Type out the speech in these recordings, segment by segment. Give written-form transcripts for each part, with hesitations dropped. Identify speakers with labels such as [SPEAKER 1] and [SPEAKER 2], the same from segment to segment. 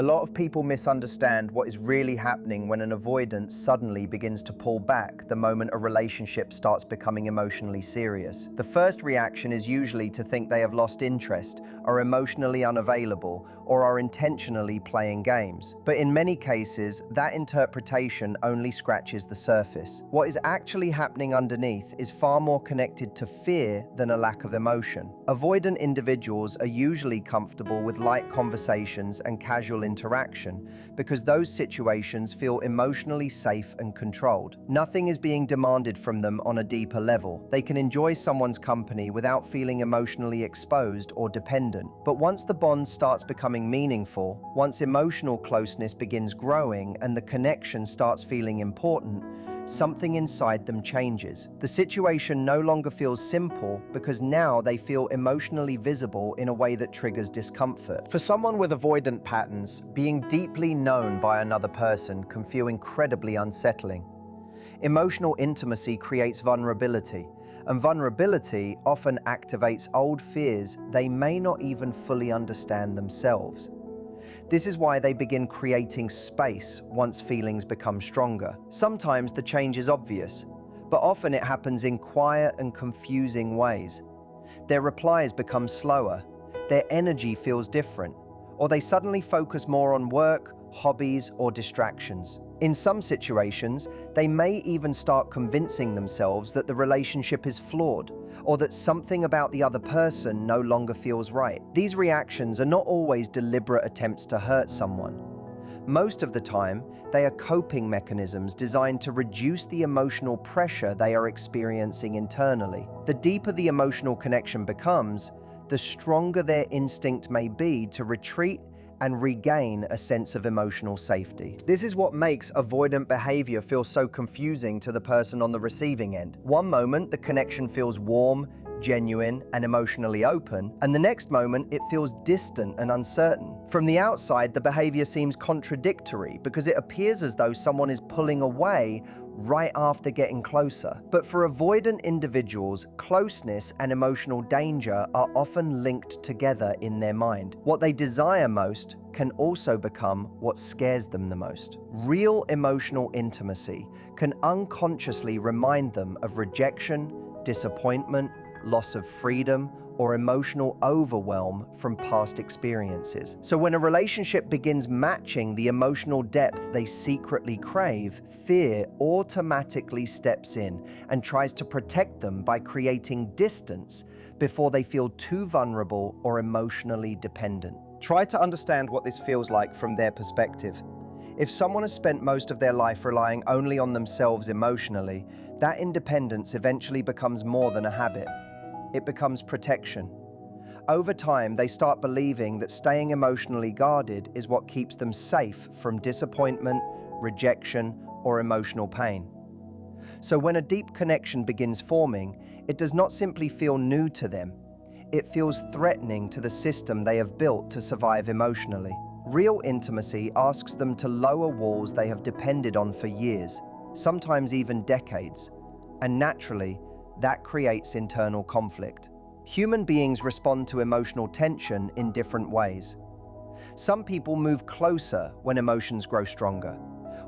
[SPEAKER 1] A lot of people misunderstand what is really happening when an avoidant suddenly begins to pull back the moment a relationship starts becoming emotionally serious. The first reaction is usually to think they have lost interest, are emotionally unavailable, or are intentionally playing games. But in many cases, that interpretation only scratches the surface. What is actually happening underneath is far more connected to fear than a lack of emotion. Avoidant individuals are usually comfortable with light conversations and casual interaction because those situations feel emotionally safe and controlled. Nothing is being demanded from them on a deeper level. They can enjoy someone's company without feeling emotionally exposed or dependent. But once the bond starts becoming meaningful, once emotional closeness begins growing and the connection starts feeling important, something inside them changes. The situation no longer feels simple because now they feel emotionally visible in a way that triggers discomfort. For someone with avoidant patterns, being deeply known by another person can feel incredibly unsettling. Emotional intimacy creates vulnerability, and vulnerability often activates old fears they may not even fully understand themselves. This is why they begin creating space once feelings become stronger. Sometimes the change is obvious, but often it happens in quiet and confusing ways. Their replies become slower, their energy feels different, or they suddenly focus more on work, hobbies, or distractions. In some situations, they may even start convincing themselves that the relationship is flawed, or that something about the other person no longer feels right. These reactions are not always deliberate attempts to hurt someone. Most of the time, they are coping mechanisms designed to reduce the emotional pressure they are experiencing internally. The deeper the emotional connection becomes, the stronger their instinct may be to retreat and regain a sense of emotional safety. This is what makes avoidant behavior feel so confusing to the person on the receiving end. One moment, the connection feels warm, genuine, and emotionally open, and the next moment, it feels distant and uncertain. From the outside, the behavior seems contradictory because it appears as though someone is pulling away right after getting closer. But for avoidant individuals, closeness and emotional danger are often linked together in their mind. What they desire most can also become what scares them the most. Real emotional intimacy can unconsciously remind them of rejection, disappointment, loss of freedom, or emotional overwhelm from past experiences. So when a relationship begins matching the emotional depth they secretly crave, fear automatically steps in and tries to protect them by creating distance before they feel too vulnerable or emotionally dependent. Try to understand what this feels like from their perspective. If someone has spent most of their life relying only on themselves emotionally, that independence eventually becomes more than a habit. It becomes protection. Over time, they start believing that staying emotionally guarded is what keeps them safe from disappointment, rejection, or emotional pain. So when a deep connection begins forming, it does not simply feel new to them. It feels threatening to the system they have built to survive emotionally. Real intimacy asks them to lower walls they have depended on for years, sometimes even decades, and naturally, that creates internal conflict. Human beings respond to emotional tension in different ways. Some people move closer when emotions grow stronger,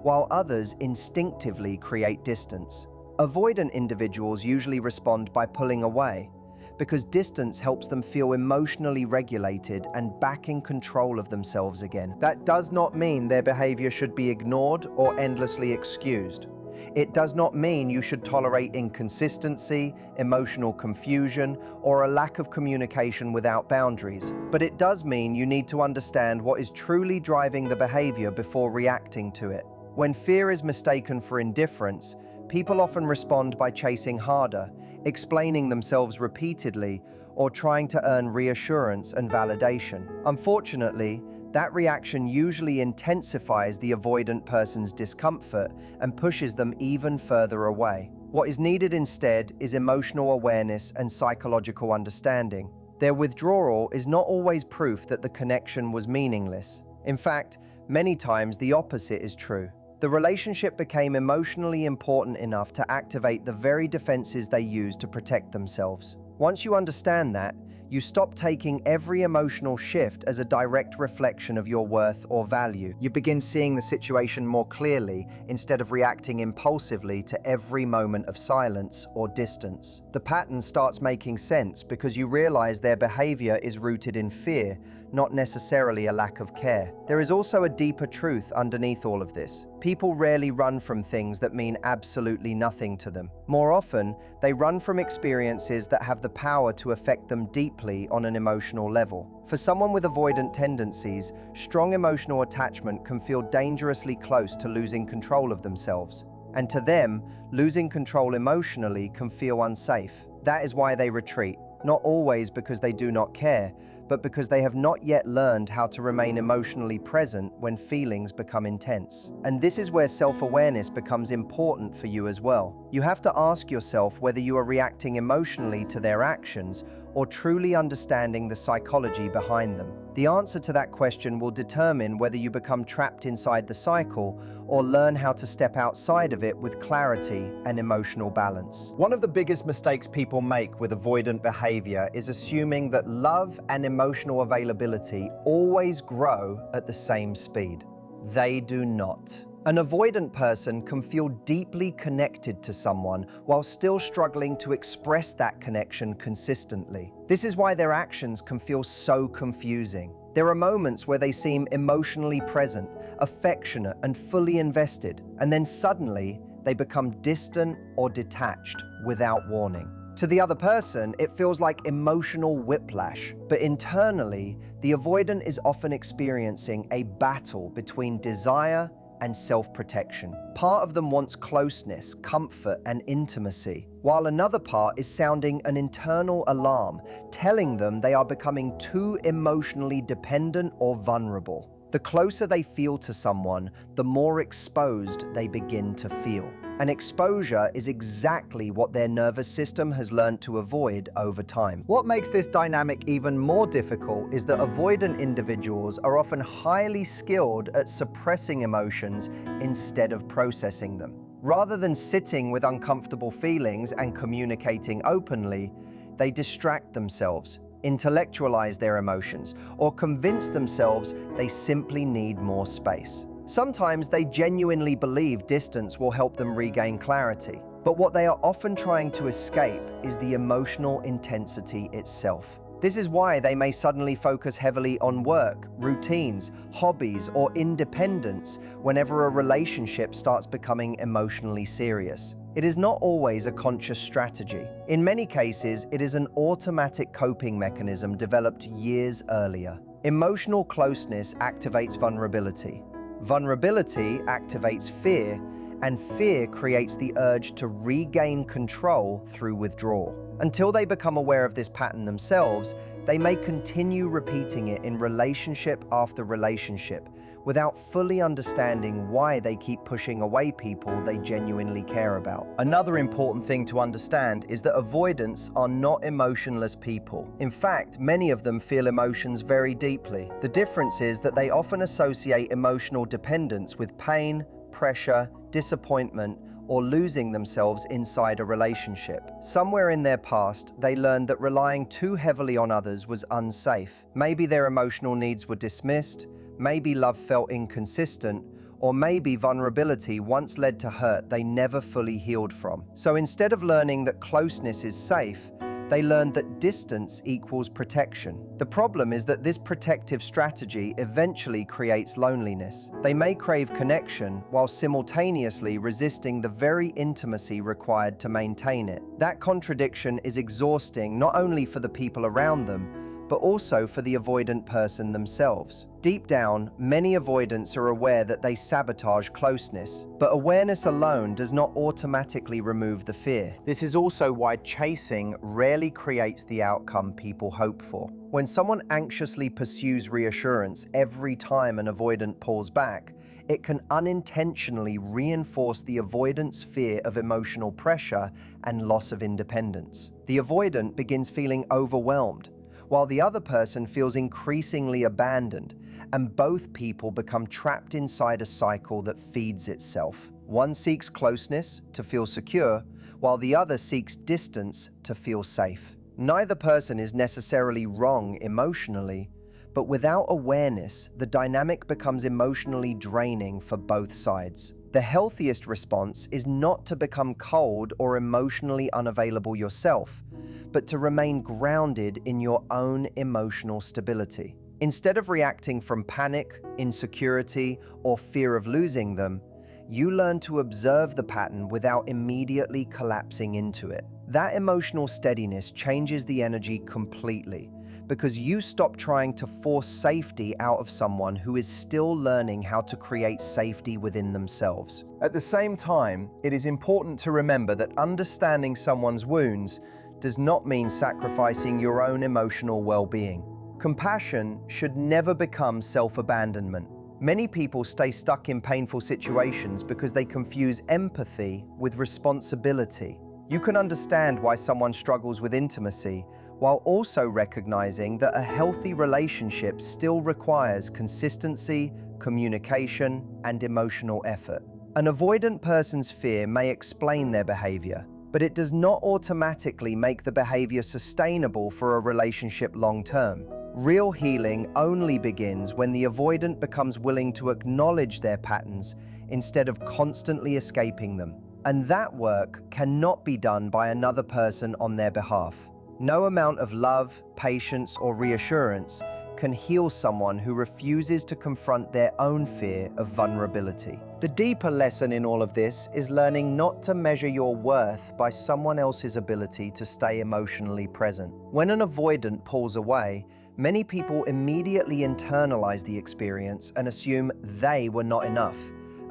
[SPEAKER 1] while others instinctively create distance. Avoidant individuals usually respond by pulling away, because distance helps them feel emotionally regulated and back in control of themselves again. That does not mean their behavior should be ignored or endlessly excused. It does not mean you should tolerate inconsistency, emotional confusion, or a lack of communication without boundaries. But it does mean you need to understand what is truly driving the behavior before reacting to it. When fear is mistaken for indifference, people often respond by chasing harder, explaining themselves repeatedly, or trying to earn reassurance and validation. Unfortunately, that reaction usually intensifies the avoidant person's discomfort and pushes them even further away. What is needed instead is emotional awareness and psychological understanding. Their withdrawal is not always proof that the connection was meaningless. In fact, many times the opposite is true. The relationship became emotionally important enough to activate the very defenses they use to protect themselves. Once you understand that, You stop taking every emotional shift as a direct reflection of your worth or value. You begin seeing the situation more clearly instead of reacting impulsively to every moment of silence or distance. The pattern starts making sense because you realize their behavior is rooted in fear, not necessarily a lack of care. There is also a deeper truth underneath all of this. People rarely run from things that mean absolutely nothing to them. More often, they run from experiences that have the power to affect them deeply on an emotional level. For someone with avoidant tendencies, strong emotional attachment can feel dangerously close to losing control of themselves. And to them, losing control emotionally can feel unsafe. That is why they retreat, not always because they do not care, but because they have not yet learned how to remain emotionally present when feelings become intense. And this is where self-awareness becomes important for you as well. You have to ask yourself whether you are reacting emotionally to their actions or truly understanding the psychology behind them. The answer to that question will determine whether you become trapped inside the cycle or learn how to step outside of it with clarity and emotional balance. One of the biggest mistakes people make with avoidant behavior is assuming that love and emotional availability always grow at the same speed. They do not. An avoidant person can feel deeply connected to someone while still struggling to express that connection consistently. This is why their actions can feel so confusing. There are moments where they seem emotionally present, affectionate, and fully invested, and then suddenly they become distant or detached without warning. To the other person, it feels like emotional whiplash, but internally, the avoidant is often experiencing a battle between desire and self-protection. Part of them wants closeness, comfort, and intimacy, while another part is sounding an internal alarm, telling them they are becoming too emotionally dependent or vulnerable. The closer they feel to someone, the more exposed they begin to feel. And exposure is exactly what their nervous system has learned to avoid over time. What makes this dynamic even more difficult is that avoidant individuals are often highly skilled at suppressing emotions instead of processing them. Rather than sitting with uncomfortable feelings and communicating openly, they distract themselves, intellectualize their emotions, or convince themselves they simply need more space. Sometimes they genuinely believe distance will help them regain clarity, but what they are often trying to escape is the emotional intensity itself. This is why they may suddenly focus heavily on work, routines, hobbies, or independence whenever a relationship starts becoming emotionally serious. It is not always a conscious strategy. In many cases, it is an automatic coping mechanism developed years earlier. Emotional closeness activates vulnerability. Vulnerability activates fear, and fear creates the urge to regain control through withdrawal. Until they become aware of this pattern themselves, they may continue repeating it in relationship after relationship, without fully understanding why they keep pushing away people they genuinely care about. Another important thing to understand is that avoidants are not emotionless people. In fact, many of them feel emotions very deeply. The difference is that they often associate emotional dependence with pain, pressure, disappointment, or losing themselves inside a relationship. Somewhere in their past, they learned that relying too heavily on others was unsafe. Maybe their emotional needs were dismissed, maybe love felt inconsistent, or maybe vulnerability once led to hurt they never fully healed from. So instead of learning that closeness is safe, they learned that distance equals protection. The problem is that this protective strategy eventually creates loneliness. They may crave connection while simultaneously resisting the very intimacy required to maintain it. That contradiction is exhausting not only for the people around them, but also for the avoidant person themselves. Deep down, many avoidants are aware that they sabotage closeness, but awareness alone does not automatically remove the fear. This is also why chasing rarely creates the outcome people hope for. When someone anxiously pursues reassurance every time an avoidant pulls back, it can unintentionally reinforce the avoidant's fear of emotional pressure and loss of independence. The avoidant begins feeling overwhelmed, while the other person feels increasingly abandoned, and both people become trapped inside a cycle that feeds itself. One seeks closeness to feel secure, while the other seeks distance to feel safe. Neither person is necessarily wrong emotionally, but without awareness, the dynamic becomes emotionally draining for both sides. The healthiest response is not to become cold or emotionally unavailable yourself, but to remain grounded in your own emotional stability. Instead of reacting from panic, insecurity, or fear of losing them, you learn to observe the pattern without immediately collapsing into it. That emotional steadiness changes the energy completely, because you stop trying to force safety out of someone who is still learning how to create safety within themselves. At the same time, it is important to remember that understanding someone's wounds does not mean sacrificing your own emotional well-being. Compassion should never become self-abandonment. Many people stay stuck in painful situations because they confuse empathy with responsibility. You can understand why someone struggles with intimacy, while also recognizing that a healthy relationship still requires consistency, communication, and emotional effort. An avoidant person's fear may explain their behavior, but it does not automatically make the behavior sustainable for a relationship long-term. Real healing only begins when the avoidant becomes willing to acknowledge their patterns instead of constantly escaping them. And that work cannot be done by another person on their behalf. No amount of love, patience, or reassurance can heal someone who refuses to confront their own fear of vulnerability. The deeper lesson in all of this is learning not to measure your worth by someone else's ability to stay emotionally present. When an avoidant pulls away, many people immediately internalize the experience and assume they were not enough,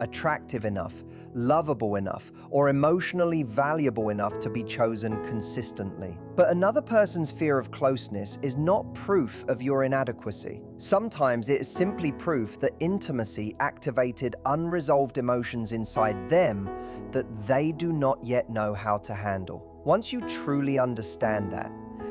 [SPEAKER 1] attractive enough, lovable enough, or emotionally valuable enough to be chosen consistently. But another person's fear of closeness is not proof of your inadequacy. Sometimes it is simply proof that intimacy activated unresolved emotions inside them that they do not yet know how to handle. Once you truly understand that,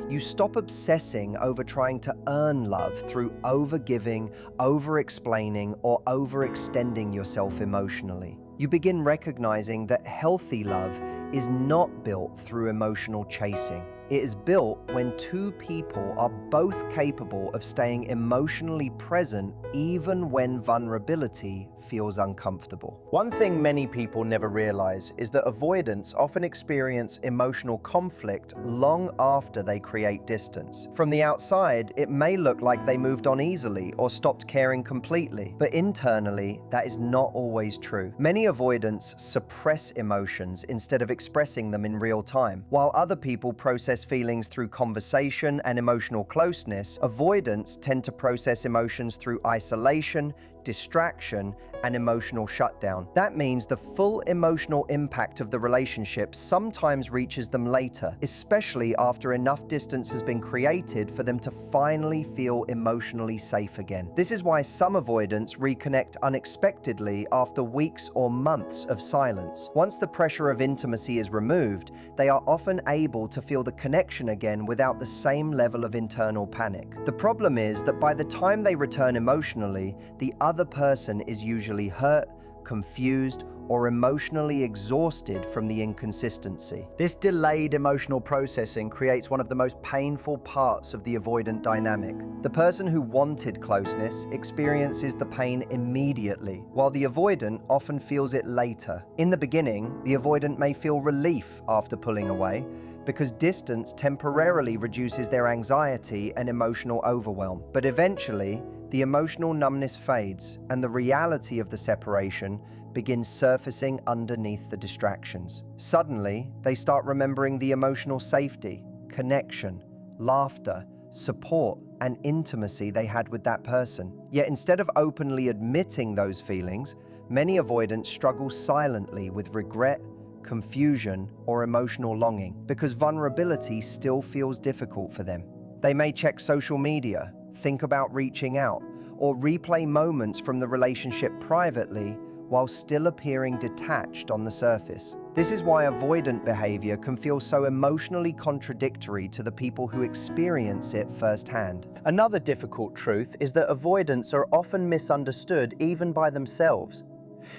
[SPEAKER 1] you stop obsessing over trying to earn love through overgiving, over-explaining, or overextending yourself emotionally. You begin recognizing that healthy love is not built through emotional chasing. It is built when two people are both capable of staying emotionally present even when vulnerability feels uncomfortable. One thing many people never realize is that avoidants often experience emotional conflict long after they create distance. From the outside, it may look like they moved on easily or stopped caring completely, but internally, that is not always true. Many avoidants suppress emotions instead of expressing them in real time. While other people process feelings through conversation and emotional closeness, avoidants tend to process emotions through isolation, distraction, and emotional shutdown. That means the full emotional impact of the relationship sometimes reaches them later, especially after enough distance has been created for them to finally feel emotionally safe again. This is why some avoidants reconnect unexpectedly after weeks or months of silence. Once the pressure of intimacy is removed, they are often able to feel the connection again without the same level of internal panic. The problem is that by the time they return emotionally, the other person is usually hurt, confused, or emotionally exhausted from the inconsistency. This delayed emotional processing creates one of the most painful parts of the avoidant dynamic. The person who wanted closeness experiences the pain immediately, while the avoidant often feels it later. In the beginning, the avoidant may feel relief after pulling away, because distance temporarily reduces their anxiety and emotional overwhelm. But eventually, the emotional numbness fades, and the reality of the separation begins surfacing underneath the distractions. Suddenly, they start remembering the emotional safety, connection, laughter, support, and intimacy they had with that person. Yet instead of openly admitting those feelings, many avoidants struggle silently with regret, confusion, or emotional longing, because vulnerability still feels difficult for them. They may check social media, think about reaching out, or replay moments from the relationship privately while still appearing detached on the surface. This is why avoidant behavior can feel so emotionally contradictory to the people who experience it firsthand. Another difficult truth is that avoidants are often misunderstood even by themselves.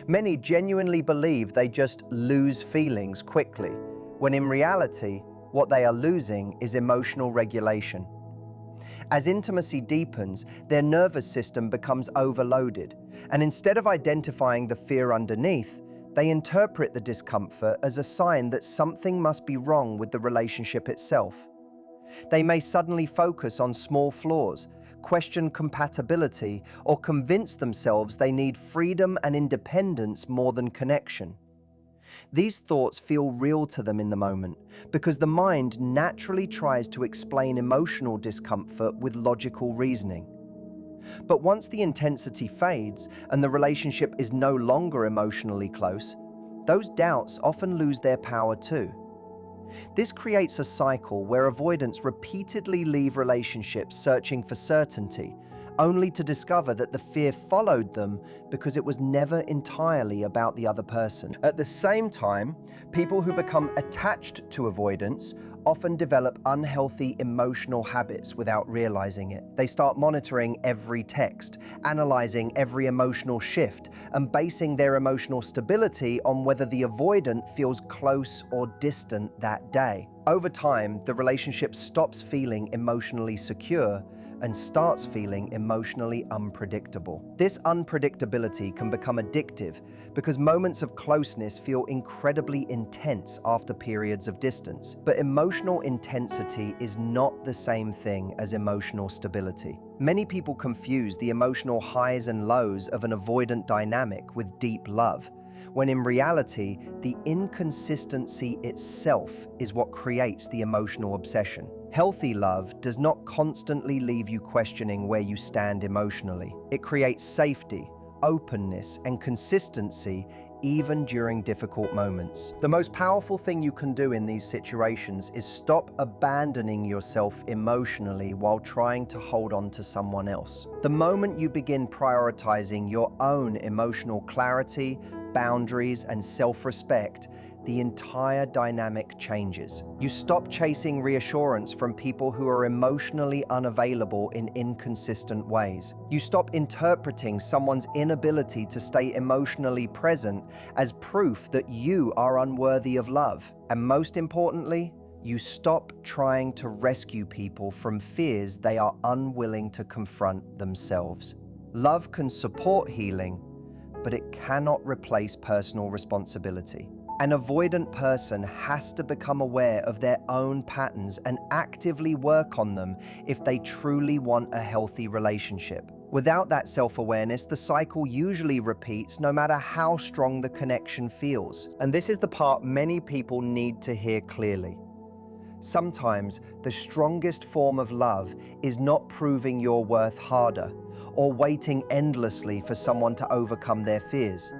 [SPEAKER 1] Many genuinely believe they just lose feelings quickly, when in reality, What they are losing is emotional regulation. As intimacy deepens, their nervous system becomes overloaded, and instead of identifying the fear underneath, they interpret the discomfort as a sign that something must be wrong with the relationship itself. They may suddenly focus on small flaws, question compatibility, or convince themselves they need freedom and independence more than connection. These thoughts feel real to them in the moment because the mind naturally tries to explain emotional discomfort with logical reasoning. But once the intensity fades and the relationship is no longer emotionally close, those doubts often lose their power too. This creates a cycle where avoidants repeatedly leave relationships searching for certainty, only to discover that the fear followed them because it was never entirely about the other person. At the same time, people who become attached to avoidance often develop unhealthy emotional habits without realizing it. They start monitoring every text, analyzing every emotional shift, and basing their emotional stability on whether the avoidant feels close or distant that day. Over time, the relationship stops feeling emotionally secure and starts feeling emotionally unpredictable. This unpredictability can become addictive because moments of closeness feel incredibly intense after periods of distance. But emotional intensity is not the same thing as emotional stability. Many people confuse the emotional highs and lows of an avoidant dynamic with deep love, when in reality, the inconsistency itself is what creates the emotional obsession. Healthy love does not constantly leave you questioning where you stand emotionally. It creates safety, openness, and consistency even during difficult moments. The most powerful thing you can do in these situations is stop abandoning yourself emotionally while trying to hold on to someone else. The moment you begin prioritizing your own emotional clarity, boundaries, and self-respect, the entire dynamic changes. You stop chasing reassurance from people who are emotionally unavailable in inconsistent ways. You stop interpreting someone's inability to stay emotionally present as proof that you are unworthy of love. And most importantly, you stop trying to rescue people from fears they are unwilling to confront themselves. Love can support healing, but it cannot replace personal responsibility. An avoidant person has to become aware of their own patterns and actively work on them if they truly want a healthy relationship. Without that self-awareness, the cycle usually repeats no matter how strong the connection feels. And this is the part many people need to hear clearly. Sometimes the strongest form of love is not proving your worth harder or waiting endlessly for someone to overcome their fears.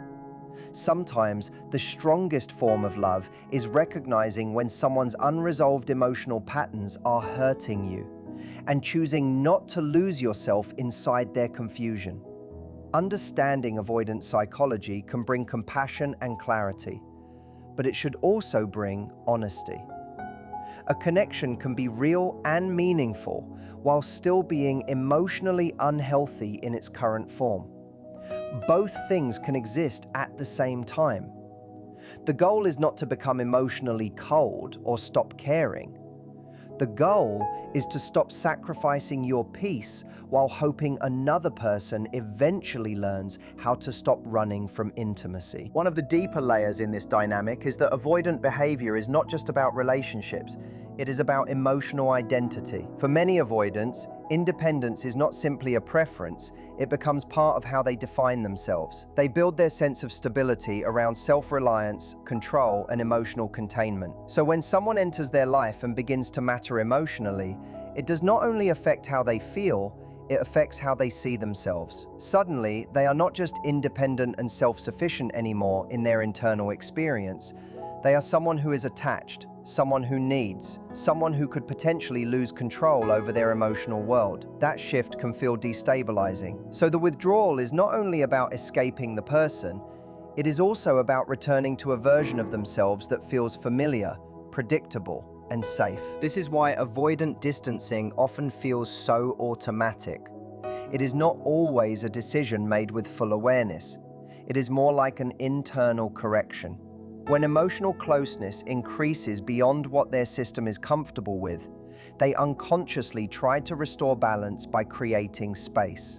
[SPEAKER 1] Sometimes the strongest form of love is recognizing when someone's unresolved emotional patterns are hurting you and choosing not to lose yourself inside their confusion. Understanding avoidant psychology can bring compassion and clarity, but it should also bring honesty. A connection can be real and meaningful while still being emotionally unhealthy in its current form. Both things can exist at the same time. The goal is not to become emotionally cold or stop caring. The goal is to stop sacrificing your peace while hoping another person eventually learns how to stop running from intimacy. One of the deeper layers in this dynamic is that avoidant behavior is not just about relationships, it is about emotional identity. For many avoidants, independence is not simply a preference, it becomes part of how they define themselves. They build their sense of stability around self-reliance, control, and emotional containment. So when someone enters their life and begins to matter emotionally, it does not only affect how they feel, it affects how they see themselves. Suddenly, they are not just independent and self-sufficient anymore in their internal experience. They are someone who is attached, someone who needs, someone who could potentially lose control over their emotional world. That shift can feel destabilizing. So the withdrawal is not only about escaping the person, it is also about returning to a version of themselves that feels familiar, predictable, and safe. This is why avoidant distancing often feels so automatic. It is not always a decision made with full awareness. It is more like an internal correction. When emotional closeness increases beyond what their system is comfortable with, they unconsciously try to restore balance by creating space.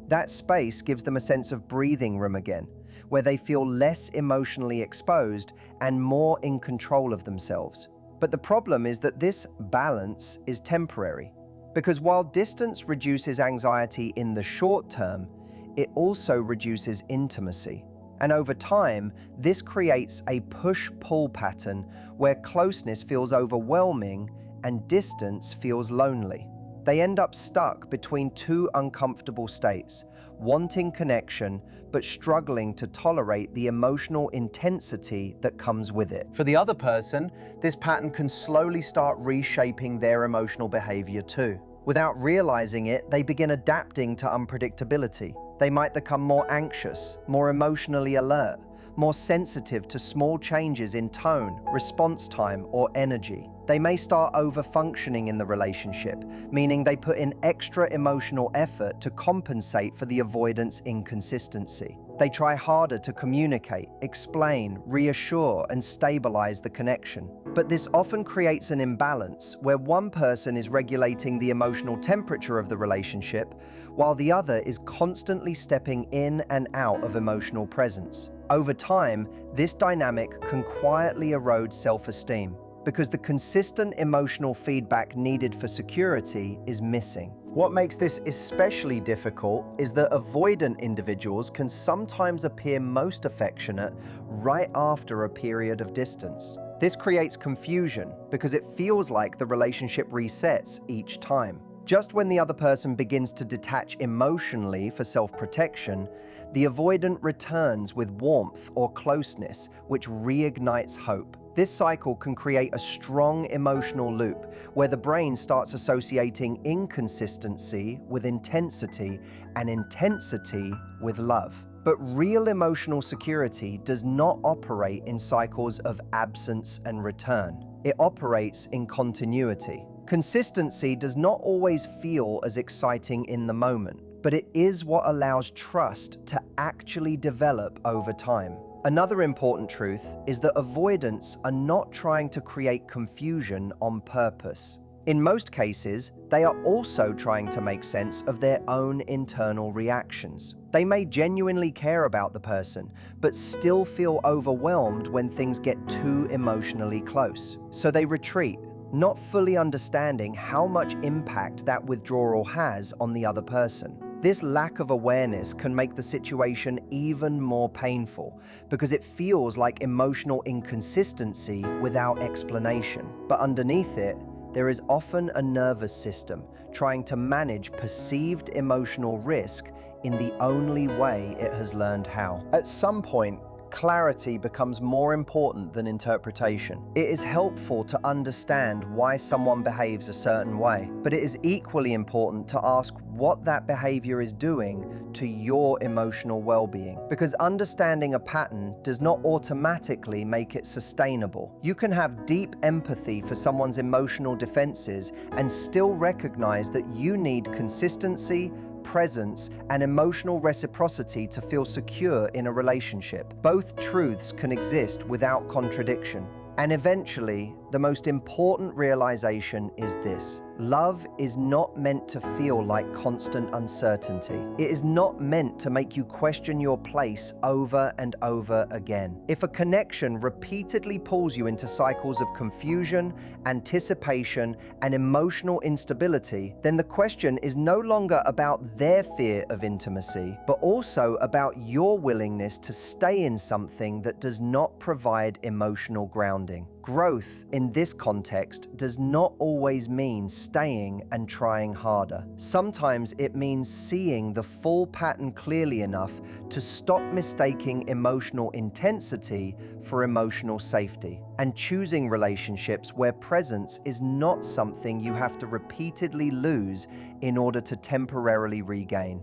[SPEAKER 1] That space gives them a sense of breathing room again, where they feel less emotionally exposed and more in control of themselves. But the problem is that this balance is temporary, because while distance reduces anxiety in the short term, it also reduces intimacy. And over time, this creates a push-pull pattern where closeness feels overwhelming and distance feels lonely. They end up stuck between two uncomfortable states, wanting connection but struggling to tolerate the emotional intensity that comes with it. For the other person, this pattern can slowly start reshaping their emotional behavior too. Without realizing it, they begin adapting to unpredictability. They might become more anxious, more emotionally alert, more sensitive to small changes in tone, response time, or energy. They may start over-functioning in the relationship, meaning they put in extra emotional effort to compensate for the avoidance inconsistency. They try harder to communicate, explain, reassure, and stabilize the connection. But this often creates an imbalance where one person is regulating the emotional temperature of the relationship, while the other is constantly stepping in and out of emotional presence. Over time, this dynamic can quietly erode self-esteem, because the consistent emotional feedback needed for security is missing. What makes this especially difficult is that avoidant individuals can sometimes appear most affectionate right after a period of distance. This creates confusion because it feels like the relationship resets each time. Just when the other person begins to detach emotionally for self-protection, the avoidant returns with warmth or closeness, which reignites hope. This cycle can create a strong emotional loop where the brain starts associating inconsistency with intensity and intensity with love. But real emotional security does not operate in cycles of absence and return. It operates in continuity. Consistency does not always feel as exciting in the moment, but it is what allows trust to actually develop over time. Another important truth is that avoidants are not trying to create confusion on purpose. In most cases, they are also trying to make sense of their own internal reactions. They may genuinely care about the person, but still feel overwhelmed when things get too emotionally close. So they retreat, not fully understanding how much impact that withdrawal has on the other person. This lack of awareness can make the situation even more painful because it feels like emotional inconsistency without explanation. But underneath it, there is often a nervous system trying to manage perceived emotional risk in the only way it has learned how. At some point, clarity becomes more important than interpretation. It is helpful to understand why someone behaves a certain way, but it is equally important to ask what that behavior is doing to your emotional well-being. Because understanding a pattern does not automatically make it sustainable. You can have deep empathy for someone's emotional defenses and still recognize that you need consistency, presence, and emotional reciprocity to feel secure in a relationship. Both truths can exist without contradiction. And eventually, the most important realization is this: love is not meant to feel like constant uncertainty. It is not meant to make you question your place over and over again. If a connection repeatedly pulls you into cycles of confusion, anticipation, and emotional instability, then the question is no longer about their fear of intimacy, but also about your willingness to stay in something that does not provide emotional grounding. Growth in this context does not always mean staying and trying harder. Sometimes it means seeing the full pattern clearly enough to stop mistaking emotional intensity for emotional safety, and choosing relationships where presence is not something you have to repeatedly lose in order to temporarily regain.